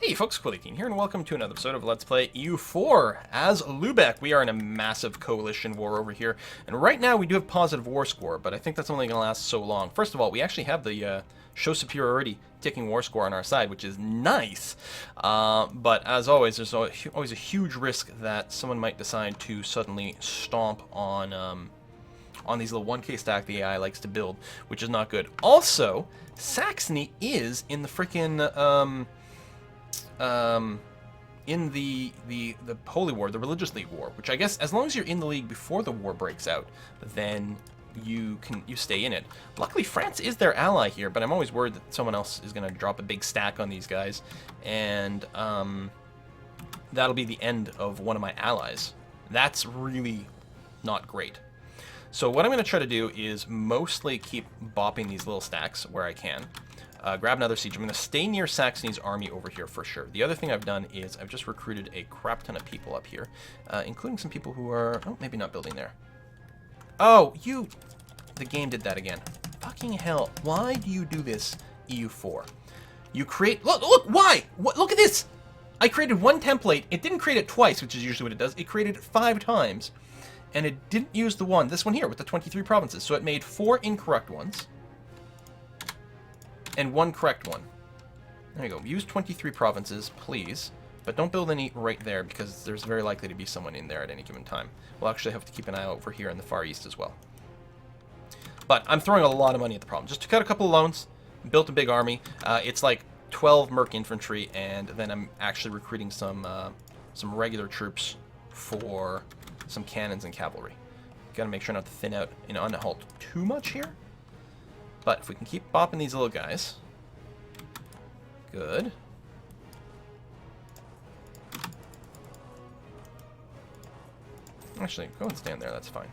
Hey folks, Quillikin here, and welcome to another episode of Let's Play EU4 as Lübeck. We are in a massive coalition war over here, and right now we do have positive war score, but I think that's only going to last so long. First of all, we actually have the show superiority ticking war score on our side, which is nice, but as always, there's always a huge risk that someone might decide to suddenly stomp on these little 1k stack the AI likes to build, which is not good. Also, Saxony is in the frickin' in the Holy War, the Religious League War, which I guess as long as you're in the league before the war breaks out, then you stay in it. Luckily, France is their ally here, but I'm always worried that someone else is going to drop a big stack on these guys, and that'll be the end of one of my allies. That's really not great. So what I'm going to try to do is mostly keep bopping these little stacks where I can. Grab another siege. I'm going to stay near Saxony's army over here for sure. The other thing I've done is I've just recruited a crap ton of people up here, including some people who are, oh, maybe not building there. Oh, the game did that again. Fucking hell. Why do you do this, EU4? You create, look, why? Look at this. I created one template. It didn't create it twice, which is usually what it does. It created it 5 times, and it didn't use this one here with the 23 provinces. So it made 4 incorrect ones and 1 correct one. There you go. Use 23 provinces, please. But don't build any right there, because there's very likely to be someone in there at any given time. We'll actually have to keep an eye out over here in the Far East as well. But I'm throwing a lot of money at the problem. Just took out a couple of loans, built a big army. It's like 12 merc infantry, and then I'm actually recruiting some regular troops for some cannons and cavalry. Gotta make sure not to thin out and unhalt too much here. But if we can keep bopping these little guys. Good. Actually, go and stand there, that's fine.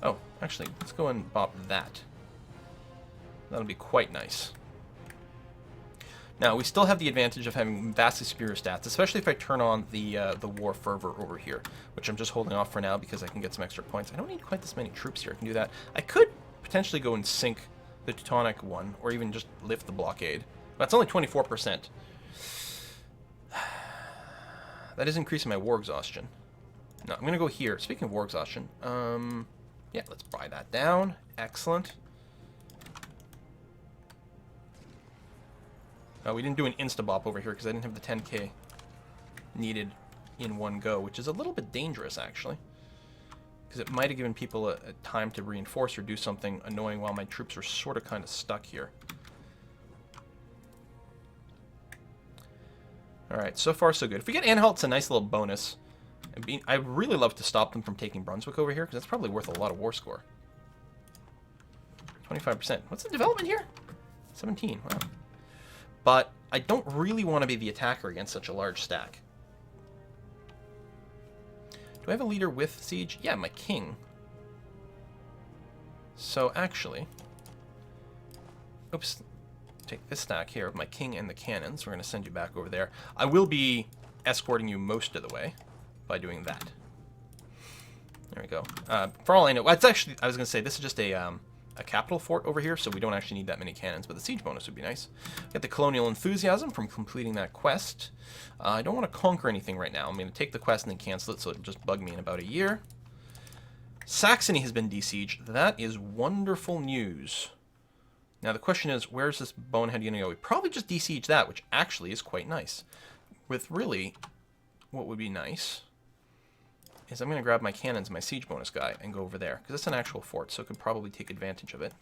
Oh, actually, let's go and bop that. That'll be quite nice. Now, we still have the advantage of having vastly superior stats, especially if I turn on the War Fervor over here, which I'm just holding off for now because I can get some extra points. I don't need quite this many troops here. I can do that. I could potentially go and sink the Teutonic one, or even just lift the blockade. That's only 24%. That is increasing my war exhaustion. No, I'm going to go here. Speaking of war exhaustion, yeah, let's buy that down. Excellent. We didn't do an insta-bop over here because I didn't have the 10k needed in one go, which is a little bit dangerous, actually. Because it might have given people a time to reinforce or do something annoying while my troops are sort of kind of stuck here. Alright, so far so good. If we get Anhalt, it's a nice little bonus. I'd really love to stop them from taking Brunswick over here, because that's probably worth a lot of war score. 25%. What's the development here? 17. Wow. But I don't really want to be the attacker against such a large stack. Do I have a leader with siege? Yeah, my king. So actually, oops, take this stack here of my king and the cannons. We're going to send you back over there. I will be escorting you most of the way by doing that. There we go. For all I know, it's actually, I was going to say, this is just a capital fort over here, so we don't actually need that many cannons, but the siege bonus would be nice. Get the colonial enthusiasm from completing that quest. I don't want to conquer anything right now. I'm going to take the quest and then cancel it, so it'll just bug me in about a year. Saxony has been desieged. That is wonderful news. Now the question is, where's this bonehead going to go? We probably just desiege that, which actually is quite nice. With really, what would be nice is I'm going to grab my cannons, my siege bonus guy, and go over there. Because it's an actual fort, so it could probably take advantage of it.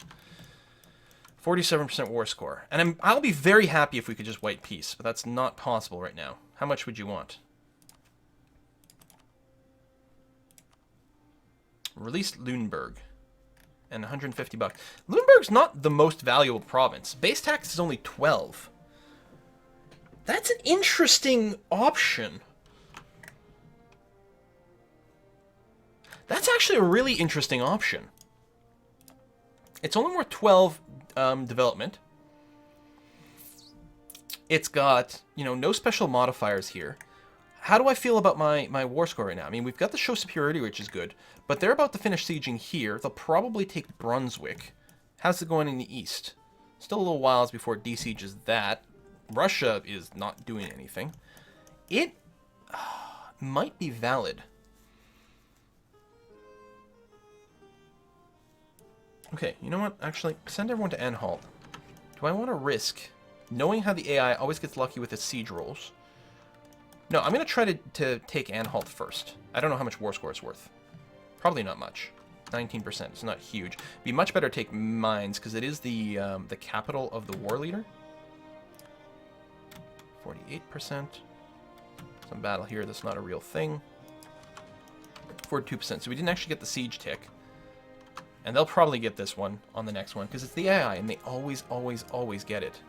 47% war score. And I'll be very happy if we could just white peace, but that's not possible right now. How much would you want? Release Lüneburg. And 150 bucks. Lüneburg's not the most valuable province. Base tax is only 12. That's an interesting option. That's actually a really interesting option. It's only worth 12 development. It's got, you know, no special modifiers here. How do I feel about my war score right now? I mean, we've got the show superiority, which is good, but they're about to finish sieging here. They'll probably take Brunswick. How's it going in the east? Still a little whiles before it desieges that. Russia is not doing anything. It might be valid. Okay, you know what? Actually, send everyone to Anhalt. Do I want to risk knowing how the AI always gets lucky with its siege rolls? No, I'm going to try to take Anhalt first. I don't know how much war score is worth. Probably not much. 19%. It's not huge. It'd be much better to take Mainz, because it is the capital of the war leader. 48%. Some battle here that's not a real thing. 42%. So we didn't actually get the siege tick. And they'll probably get this one on the next one, because it's the AI, and they always, always, always get it.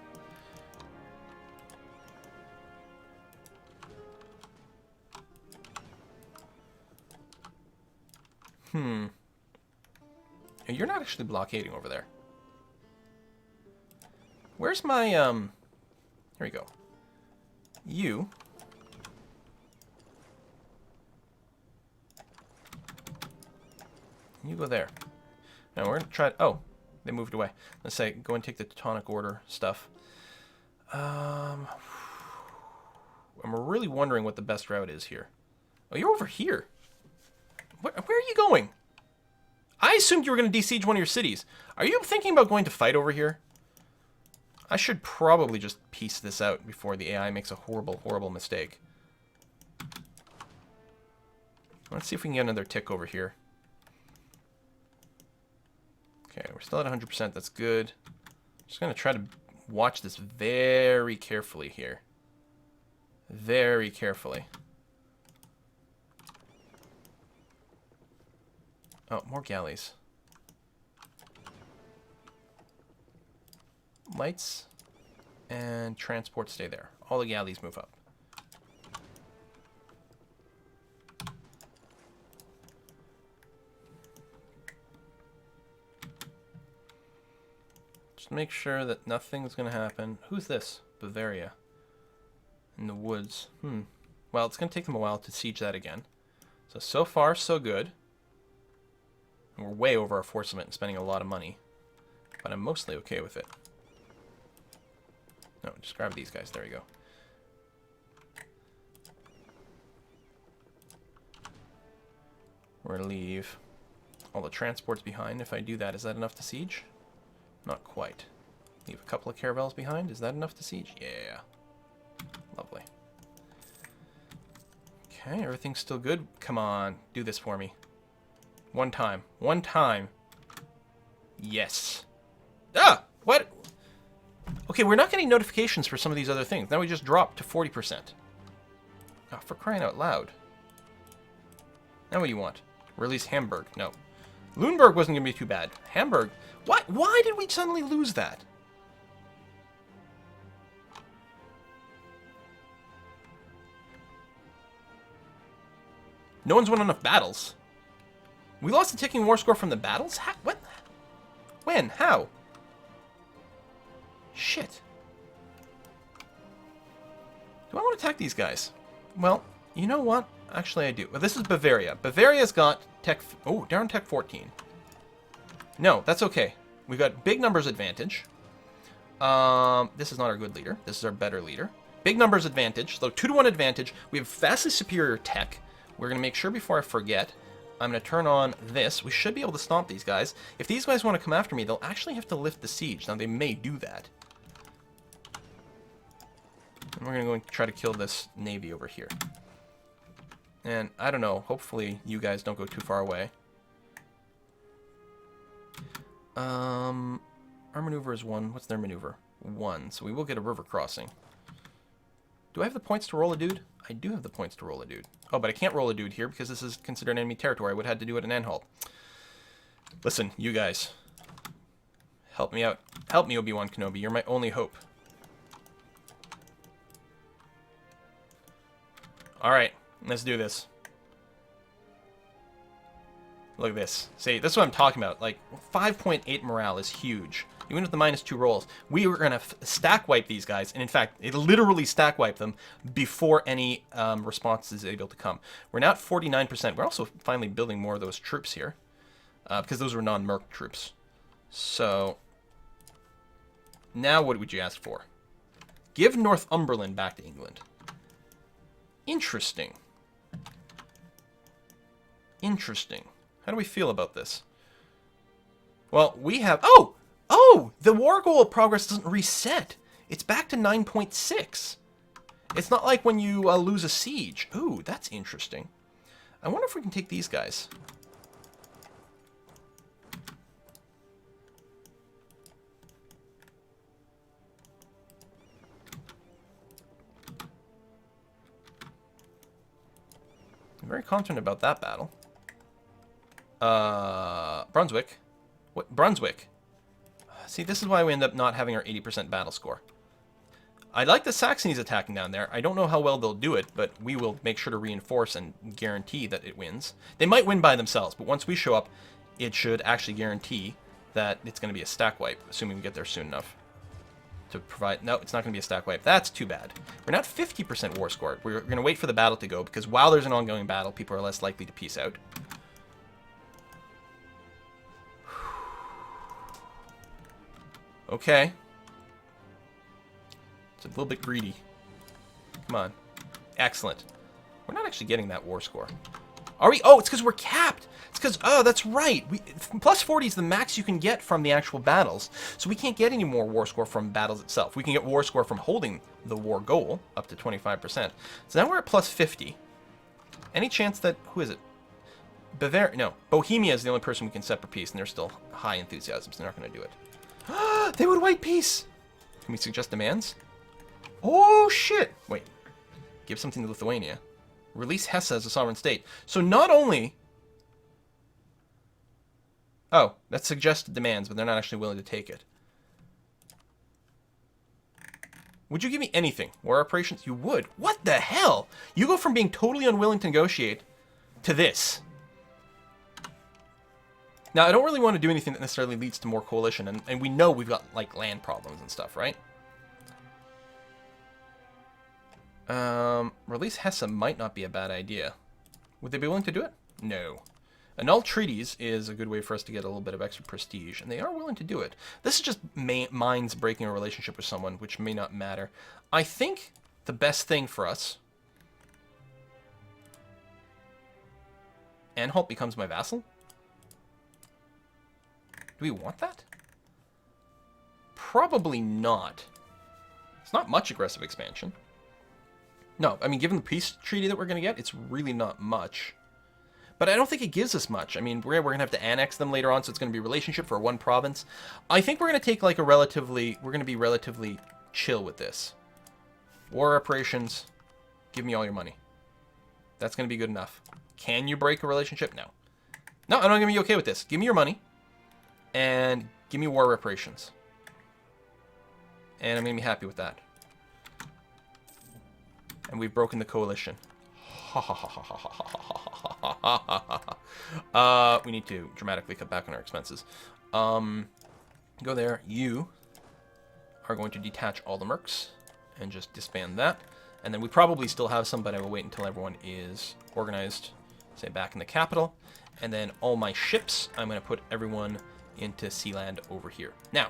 You're not actually blockading over there. Where's my, Here we go. You. You go there. Now we're going to try... Oh, they moved away. Let's say, go and take the Teutonic Order stuff. I'm really wondering what the best route is here. Oh, you're over here. Where are you going? I assumed you were going to besiege one of your cities. Are you thinking about going to fight over here? I should probably just piece this out before the AI makes a horrible, horrible mistake. Let's see if we can get another tick over here. Okay, we're still at 100%. That's good. Just going to try to watch this very carefully here. Very carefully. Oh, more galleys. Lights and transport stay there. All the galleys move up. Just make sure that nothing's going to happen. Who's this? Bavaria. In the woods. Well, it's going to take them a while to siege that again. So far, so good. And we're way over our force limit and spending a lot of money. But I'm mostly okay with it. No, just grab these guys. There you go. We're going to leave all the transports behind. If I do that, is that enough to siege? Not quite. Leave a couple of caravels behind. Is that enough to siege? Yeah. Lovely. Okay, everything's still good. Come on, do this for me. One time. One time. Yes. Ah! What? Okay, we're not getting notifications for some of these other things. Now we just dropped to 40%. Oh, for crying out loud. Now what do you want? Release Hamburg. No. Lüneburg wasn't going to be too bad. Hamburg. What? Why did we suddenly lose that? No one's won enough battles. We lost the ticking war score from the battles? How? What? When? How? Shit. Do I want to attack these guys? Well, you know what? Actually, I do. Well, this is Bavaria. Bavaria's got tech... Oh, down tech 14. No, that's okay. We've got big numbers advantage. This is not our good leader. This is our better leader. Big numbers advantage. So 2-to-1 advantage. We have vastly superior tech. We're going to make sure before I forget... I'm going to turn on this. We should be able to stomp these guys. If these guys want to come after me, they'll actually have to lift the siege. Now, they may do that. And we're going to go and try to kill this navy over here. And, I don't know. Hopefully, you guys don't go too far away. Our maneuver is 1. What's their maneuver? 1. So we will get a river crossing. Do I have the points to roll a dude? I do have the points to roll a dude. Oh, but I can't roll a dude here because this is considered enemy territory. I would have had to do it in Anhalt. Listen, you guys. Help me out. Help me, Obi-Wan Kenobi. You're my only hope. Alright, let's do this. Look at this. See, this is what I'm talking about. Like, 5.8 morale is huge. Even with the -2 rolls. We were going to stack wipe these guys. And in fact, it literally stack wipe them before any response is able to come. We're now at 49%. We're also finally building more of those troops here. Because those were non-merc troops. So, now what would you ask for? Give Northumberland back to England. Interesting. Interesting. How do we feel about this? Well, we have... Oh! Oh! The war goal progress doesn't reset. It's back to 9.6. It's not like when you lose a siege. Ooh, that's interesting. I wonder if we can take these guys. I'm very confident about that battle. Brunswick. What? Brunswick. See, this is why we end up not having our 80% battle score. I like the Saxonies attacking down there. I don't know how well they'll do it, but we will make sure to reinforce and guarantee that it wins. They might win by themselves, but once we show up, it should actually guarantee that it's going to be a stack wipe, assuming we get there soon enough to provide... No, it's not going to be a stack wipe. That's too bad. We're not 50% war score. We're going to wait for the battle to go, because while there's an ongoing battle, people are less likely to peace out. Okay. It's a little bit greedy. Come on. Excellent. We're not actually getting that war score. Are we? Oh, it's because we're capped. It's because, oh, that's right. Plus 40 is the max you can get from the actual battles. So we can't get any more war score from battles itself. We can get war score from holding the war goal up to 25%. So now we're at plus 50. Any chance that, who is it? Bavaria, no. Bohemia is the only person we can set for peace, and they're still high enthusiasm, so they're not going to do it. They would white peace. Can we suggest demands? Oh, shit. Wait. Give something to Lithuania. Release Hesse as a sovereign state. So not only... Oh, that's suggested demands, but they're not actually willing to take it. Would you give me anything? War operations? You would. What the hell? You go from being totally unwilling to negotiate to this. Now, I don't really want to do anything that necessarily leads to more coalition, and we know we've got, like, land problems and stuff, right? Release Hesse might not be a bad idea. Would they be willing to do it? No. Annul treaties is a good way for us to get a little bit of extra prestige, and they are willing to do it. This is just minds breaking a relationship with someone, which may not matter. I think the best thing for us... Anhalt becomes my vassal? Do we want that? Probably not. It's not much aggressive expansion. No, I mean, given the peace treaty that we're going to get, it's really not much. But I don't think it gives us much. I mean, we're going to have to annex them later on, so it's going to be a relationship for one province. I think we're going to take, like, we're going to be relatively chill with this. War reparations, give me all your money. That's going to be good enough. Can you break a relationship? No. No, I'm not going to be okay with this. Give me your money, and give me war reparations. And I'm going to be happy with that. And we've broken the coalition. We need to dramatically cut back on our expenses. Go there. You are going to detach all the mercs and just disband that. And then we probably still have some, but I will wait until everyone is organized, say, back in the capital. And then all my ships, I'm going to put everyone into Sealand over here. Now,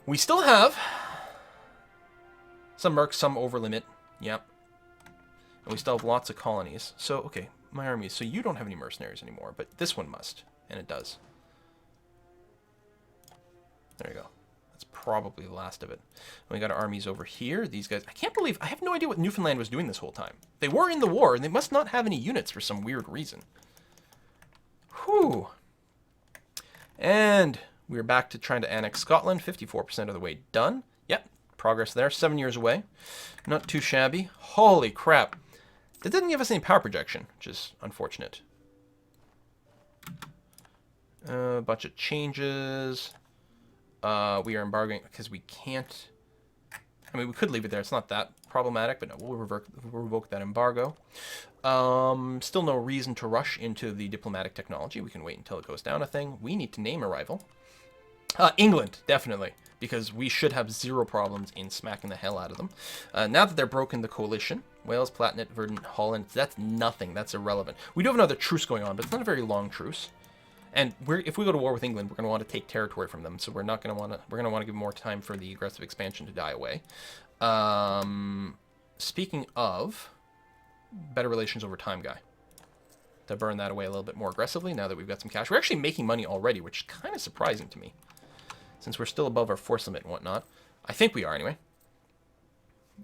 we still have some mercs, some over limit. Yep. And we still have lots of colonies. So, okay, my armies. So you don't have any mercenaries anymore, but this one must. And it does. There you go. That's probably the last of it. And we got our armies over here. These guys, I can't believe, I have no idea what Newfoundland was doing this whole time. They were in the war, and they must not have any units for some weird reason. Whew. And we're back to trying to annex Scotland. 54% of the way done. Yep. Progress there. 7 years away. Not too shabby. Holy crap. That didn't give us any power projection, which is unfortunate. A bunch of changes. We are embargoing because we can't... I mean, we could leave it there. It's not that problematic, but no, we'll revoke that embargo. Still no reason to rush into the diplomatic technology. We can wait until it goes down a thing. We need to name a rival. England, definitely, because we should have zero problems in smacking the hell out of them. Now that they're broken the coalition, Wales, Palatinate, Verdun, Holland, that's nothing. That's irrelevant. We do have another truce going on, but it's not a very long truce. And if we go to war with England, we're going to want to take territory from them, so we're not going to want to. We're going to want to give more time for the aggressive expansion to die away. Speaking of better relations over time guy. To burn that away a little bit more aggressively now that we've got some cash. We're actually making money already, which is kind of surprising to me. Since we're still above our force limit and whatnot. I think we are anyway.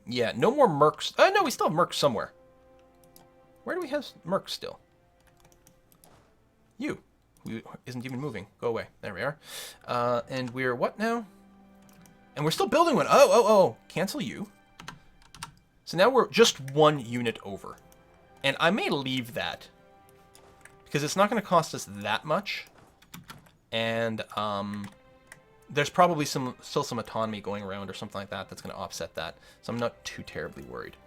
Yeah, no more mercs. No, we still have mercs somewhere. Where do we have mercs still? You. Who isn't even moving. Go away. There we are. And we're what now? And we're still building one. Oh. Cancel you. So now we're just 1 unit over. And I may leave that. Because it's not going to cost us that much. And there's probably still some autonomy going around or something like that that's going to offset that. So I'm not too terribly worried.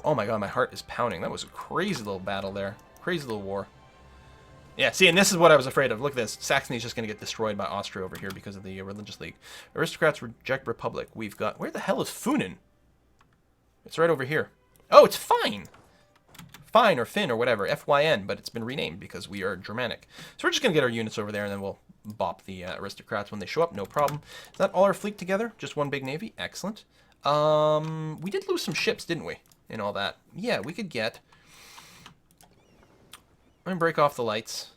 Oh my god, my heart is pounding. That was a crazy little battle there. Crazy little war. Yeah, see, and this is what I was afraid of. Look at this. Saxony's just going to get destroyed by Austria over here because of the religious league. Aristocrats reject republic. We've got... Where the hell is Funen? It's right over here. Oh, it's Fine. Fine or Finn or whatever. F-Y-N, but it's been renamed because we are Germanic. So we're just going to get our units over there and then we'll bop the aristocrats when they show up. No problem. Is that all our fleet together? Just one big navy? Excellent. We did lose some ships, didn't we? And all that. Yeah, we could get... I'm going to break off the lights.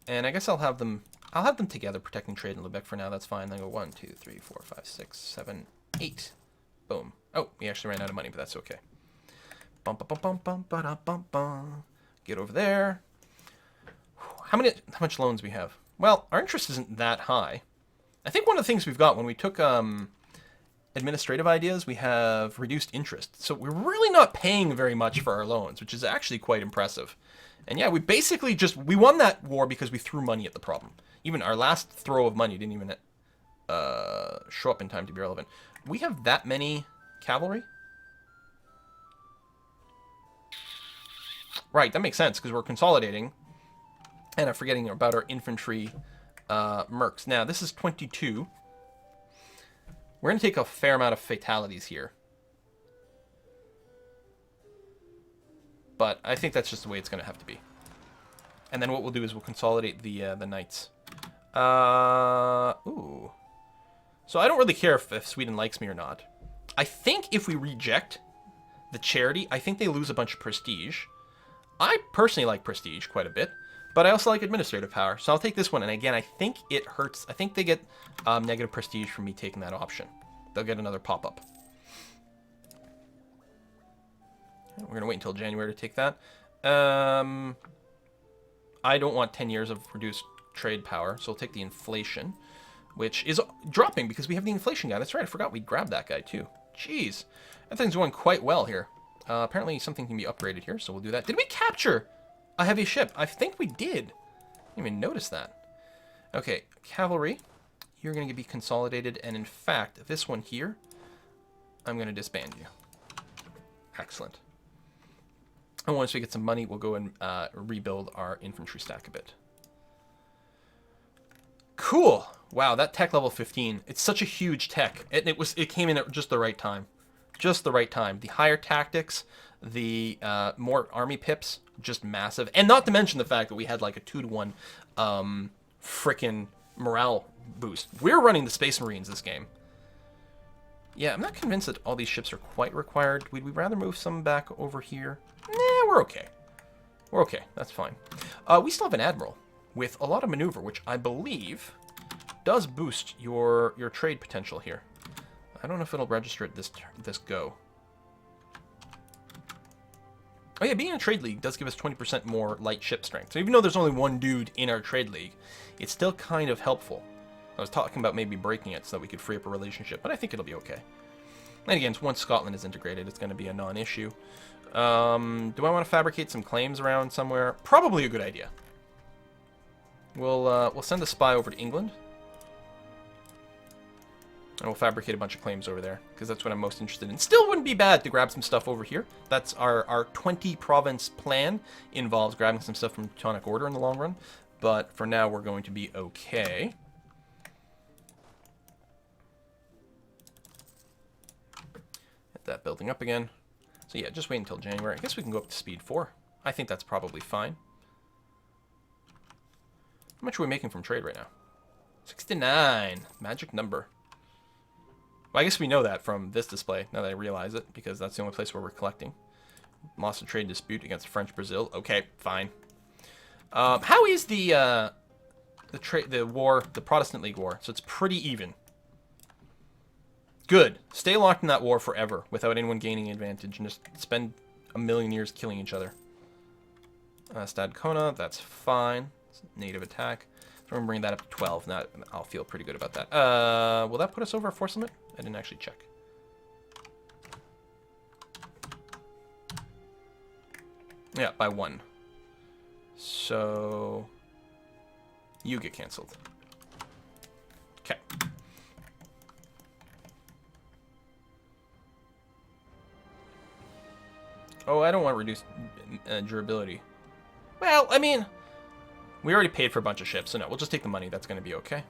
And I guess I'll have them together protecting trade in Lübeck for now. That's fine. Then go 1, 2, 3, 4, 5, 6, 7, 8. Boom. Oh, we actually ran out of money, but that's okay. Bum, bum, bum, bum, bum, bum, bum. Get over there. How much loans we have? Well, our interest isn't that high. I think one of the things we've got when we took administrative ideas, we have reduced interest. So we're really not paying very much for our loans, which is actually quite impressive. And yeah, we basically we won that war because we threw money at the problem. Even our last throw of money didn't even show up in time to be relevant. We have that many cavalry? Right, that makes sense because we're consolidating. And I'm forgetting about our infantry mercs. Now, this is 22. We're going to take a fair amount of fatalities here. But I think that's just the way it's going to have to be. And then what we'll do is we'll consolidate the knights. Ooh. So I don't really care if Sweden likes me or not. I think if we reject the charity, I think they lose a bunch of prestige. I personally like prestige quite a bit. But I also like administrative power. So I'll take this one. And again, I think it hurts. I think they get negative prestige from me taking that option. They'll get another pop-up. We're going to wait until January to take that. I don't want 10 years of reduced trade power. So we'll take the inflation, which is dropping because we have the inflation guy. That's right. I forgot we grabbed that guy too. Jeez. That thing's going quite well here. Apparently something can be upgraded here. So we'll do that. Did we capture a heavy ship? I think we did. I didn't even notice that. Okay, cavalry. You're going to be consolidated. And in fact, this one here, I'm going to disband you. Excellent. And once we get some money, we'll go and rebuild our infantry stack a bit. Cool. Wow, that tech level 15. It's such a huge tech. It came in at just the right time. Just the right time. The higher tactics, the more army pips, just massive. And not to mention the fact that we had like a 2-to-1 frickin' morale boost. We're running the Space Marines this game. Yeah, I'm not convinced that all these ships are quite required. Would we rather move some back over here? Nah, we're okay. We're okay. That's fine. We still have an admiral with a lot of maneuver, which I believe does boost your trade potential here. I don't know if it'll register at this go. Oh yeah, being in a trade league does give us 20% more light ship strength. So even though there's only one dude in our trade league, it's still kind of helpful. I was talking about maybe breaking it so that we could free up a relationship, but I think it'll be okay. And again, once Scotland is integrated, it's going to be a non-issue. Do I want to fabricate some claims around somewhere? Probably a good idea. We'll send a spy over to England. And we'll fabricate a bunch of claims over there, because that's what I'm most interested in. Still wouldn't be bad to grab some stuff over here. That's our 20-province plan involves grabbing some stuff from Teutonic Order in the long run. But for now, we're going to be okay. Get that building up again. So yeah, just wait until January. I guess we can go up to speed 4. I think that's probably fine. How much are we making from trade right now? 69. Magic number. Well, I guess we know that from this display, now that I realize it, because that's the only place where we're collecting. Lost a trade dispute against French Brazil. Okay, fine. How is the war, the Protestant League War? So it's pretty even. Good. Stay locked in that war forever without anyone gaining advantage and just spend a million years killing each other. Stadcona, that's fine. It's native attack. So we're going to bring that up to 12. Now I'll feel pretty good about that. Will that put us over our force limit? I didn't actually check. Yeah, by 1. So you get canceled. Okay. Oh, I don't want to reduce durability. Well, I mean, we already paid for a bunch of ships, so no, we'll just take the money. That's going to be okay.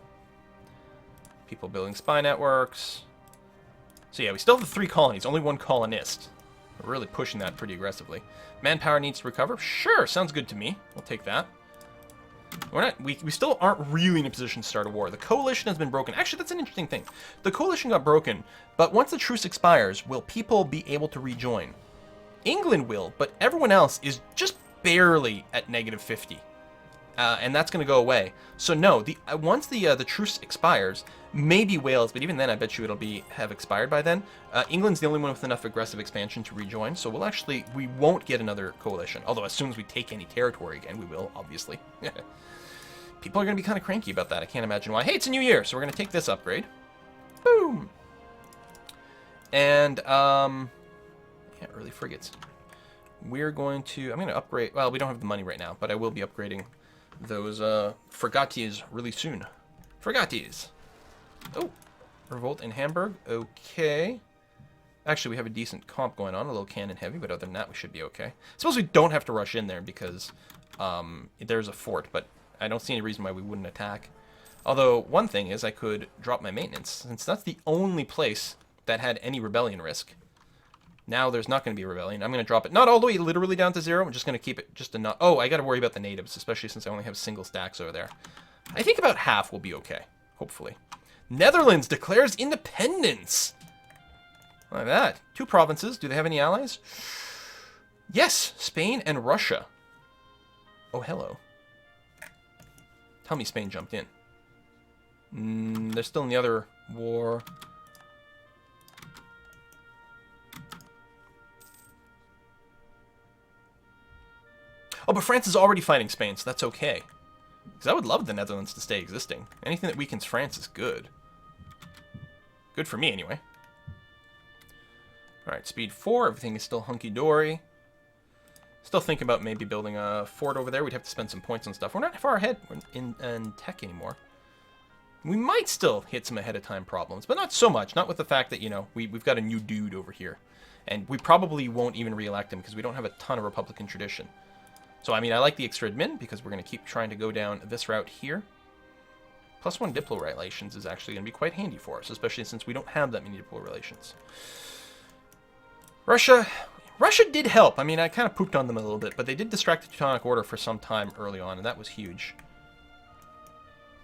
People building spy networks. So yeah, we still have the 3 colonies, only 1 colonist. We're really pushing that pretty aggressively. Manpower needs to recover? Sure, sounds good to me. We'll take that. We still aren't really in a position to start a war. The coalition has been broken. Actually, that's an interesting thing. The coalition got broken, but once the truce expires, will people be able to rejoin? England will, but everyone else is just barely at -50. And that's going to go away. So no, once the truce expires, maybe Wales, but even then I bet you it'll have expired by then. England's the only one with enough aggressive expansion to rejoin, so we won't get another coalition. Although as soon as we take any territory again, we will, obviously. People are going to be kind of cranky about that. I can't imagine why. Hey, it's a new year, so we're going to take this upgrade. Boom! And, yeah, early frigates. I'm going to upgrade, well, we don't have the money right now, but I will be upgrading those frigates really soon. Frigates. Oh, revolt in Hamburg. Okay. Actually, we have a decent comp going on, a little cannon heavy, but other than that, we should be okay. I suppose we don't have to rush in there because there's a fort, but I don't see any reason why we wouldn't attack. Although, one thing is I could drop my maintenance, since that's the only place that had any rebellion risk. Now there's not going to be a rebellion. I'm going to drop it, not all the way literally down to 0. I'm just going to keep it just enough. Oh, I got to worry about the natives, especially since I only have single stacks over there. I think about half will be okay, hopefully. Netherlands declares independence. Like that. 2 provinces. Do they have any allies? Yes, Spain and Russia. Oh, hello. Tell me Spain jumped in. They're still in the other war. Oh, but France is already fighting Spain, so that's okay. Because I would love the Netherlands to stay existing. Anything that weakens France is good. Good for me, anyway. Alright, speed 4. Everything is still hunky-dory. Still thinking about maybe building a fort over there. We'd have to spend some points on stuff. We're not far ahead in tech anymore. We might still hit some ahead-of-time problems, but not so much. Not with the fact that, you know, we've got a new dude over here. And we probably won't even re-elect him because we don't have a ton of Republican tradition. So, I mean, I like the extra admin because we're going to keep trying to go down this route here. +1 Diplo relations is actually going to be quite handy for us, especially since we don't have that many Diplo relations. Russia did help. I mean, I kind of pooped on them a little bit, but they did distract the Teutonic Order for some time early on, and that was huge.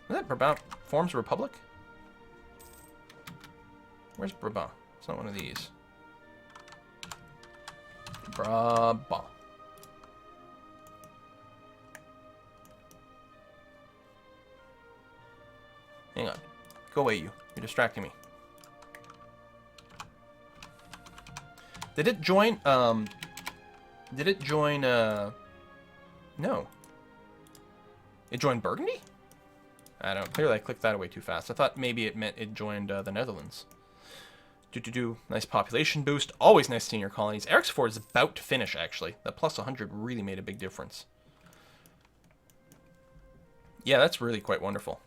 Is that Brabant forms a republic? Where's Brabant? It's not one of these. Brabant. Hang on. Go away, you. You're distracting me. Did it join, no. It joined Burgundy? I don't know. Clearly I clicked that away too fast. I thought maybe it meant it joined the Netherlands. Nice population boost. Always nice seeing your colonies. Eric's Fort is about to finish, actually. That +100 really made a big difference. Yeah, that's really quite wonderful.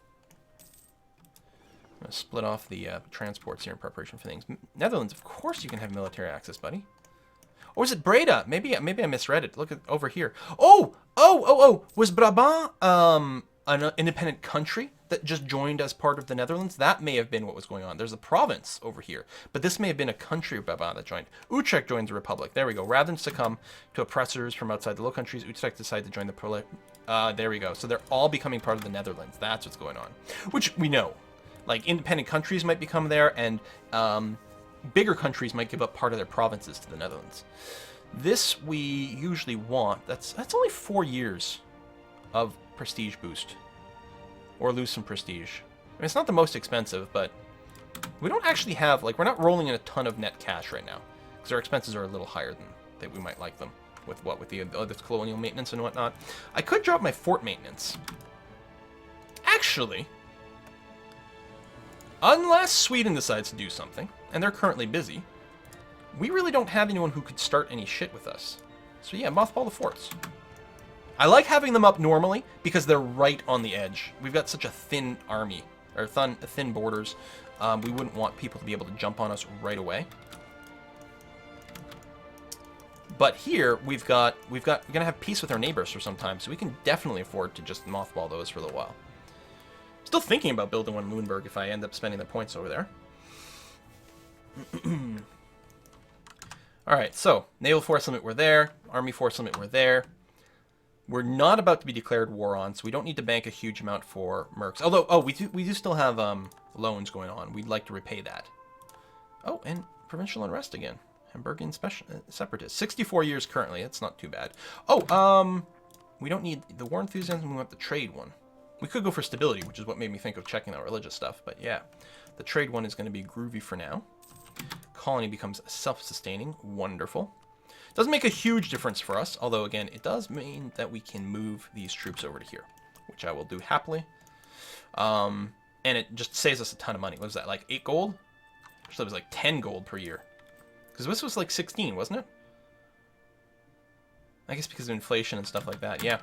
I'm going to split off the transports here in preparation for things. Netherlands, of course you can have military access, buddy. Or is it Breda? Maybe I misread it. Look at over here. Oh! Was Brabant an independent country that just joined as part of the Netherlands? That may have been what was going on. There's a province over here, but this may have been a country of Brabant that joined. Utrecht joins the Republic. There we go. Rather than succumb to oppressors from outside the Low Countries, Utrecht decided to join the there we go. So they're all becoming part of the Netherlands. That's what's going on. Which we know. like independent countries might become there, and bigger countries might give up part of their provinces to the Netherlands. This we usually want. That's only 4 years of prestige boost, or lose some prestige. I mean, it's not the most expensive, but we don't actually have, like, we're not rolling in a ton of net cash right now, because our expenses are a little higher than we might like them, with the other colonial maintenance and whatnot. I could drop my fort maintenance. Actually, unless Sweden decides to do something, and they're currently busy, we really don't have anyone who could start any shit with us. So yeah, mothball the forts. I like having them up normally, because they're right on the edge. We've got such a thin army, or thin borders. We wouldn't want people to be able to jump on us right away. But here we're gonna have peace with our neighbors for some time, so we can definitely afford to just mothball those for a little while. Still thinking about building one in Lübeck if I end up spending the points over there. All right, so naval force limit we're there, army force limit we're there. We're not about to be declared war on, so we don't need to bank a huge amount for mercs. Although, oh, we do still have loans going on. We'd like to repay that. Oh, and provincial unrest again. Hamburgian separatists. 64 years currently. That's not too bad. Oh, we don't need the war enthusiasm. We want the trade one. We could go for stability, which is what made me think of checking out religious stuff. But yeah, the trade one is going to be groovy for now. Colony becomes self-sustaining. Wonderful. Doesn't make a huge difference for us, although again, it does mean that we can move these troops over to here, which I will do happily. And it just saves us a ton of money. What was that, like 8 gold? Actually, it was like 10 gold per year. Because this was like 16, wasn't it? I guess because of inflation and stuff like that, yeah.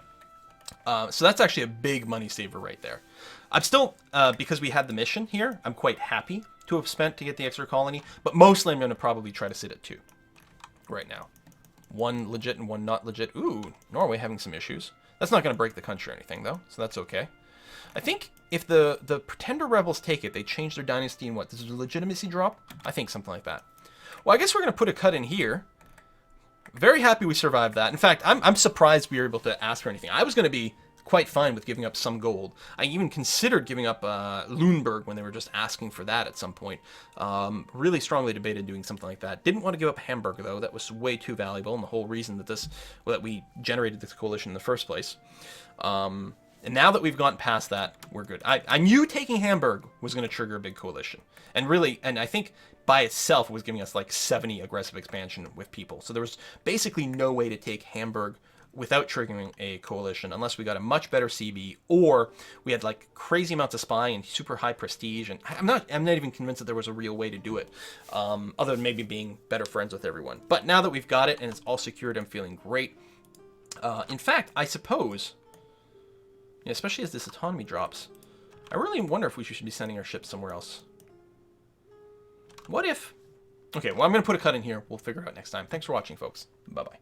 So that's actually a big money saver right there. I'm still, because we had the mission here, I'm quite happy to have spent to get the extra colony, but mostly I'm going to probably try to sit at 2 right now. 1 legit and 1 not legit. Ooh, Norway having some issues. That's not going to break the country or anything, though, so that's okay. I think if the Pretender Rebels take it, they change their dynasty and what? Does the legitimacy drop? I think something like that. Well, I guess we're going to put a cut in here. Very happy we survived that. In fact, I'm surprised we were able to ask for anything. I was going to be quite fine with giving up some gold. I even considered giving up Lüneburg when they were just asking for that at some point. Really strongly debated doing something like that. Didn't want to give up Hamburg, though. That was way too valuable, and the whole reason that we generated this coalition in the first place. And now that we've gotten past that, we're good. I knew taking Hamburg was going to trigger a big coalition. And really, and I think by itself it was giving us like 70 aggressive expansion with people. So there was basically no way to take Hamburg without triggering a coalition unless we got a much better CB or we had like crazy amounts of spying and super high prestige. And I'm not even convinced that there was a real way to do it, other than maybe being better friends with everyone. But now that we've got it and it's all secured, I'm feeling great. In fact, I suppose, especially as this autonomy drops, I really wonder if we should be sending our ships somewhere else. What if... Okay, well, I'm going to put a cut in here. We'll figure it out next time. Thanks for watching, folks. Bye-bye.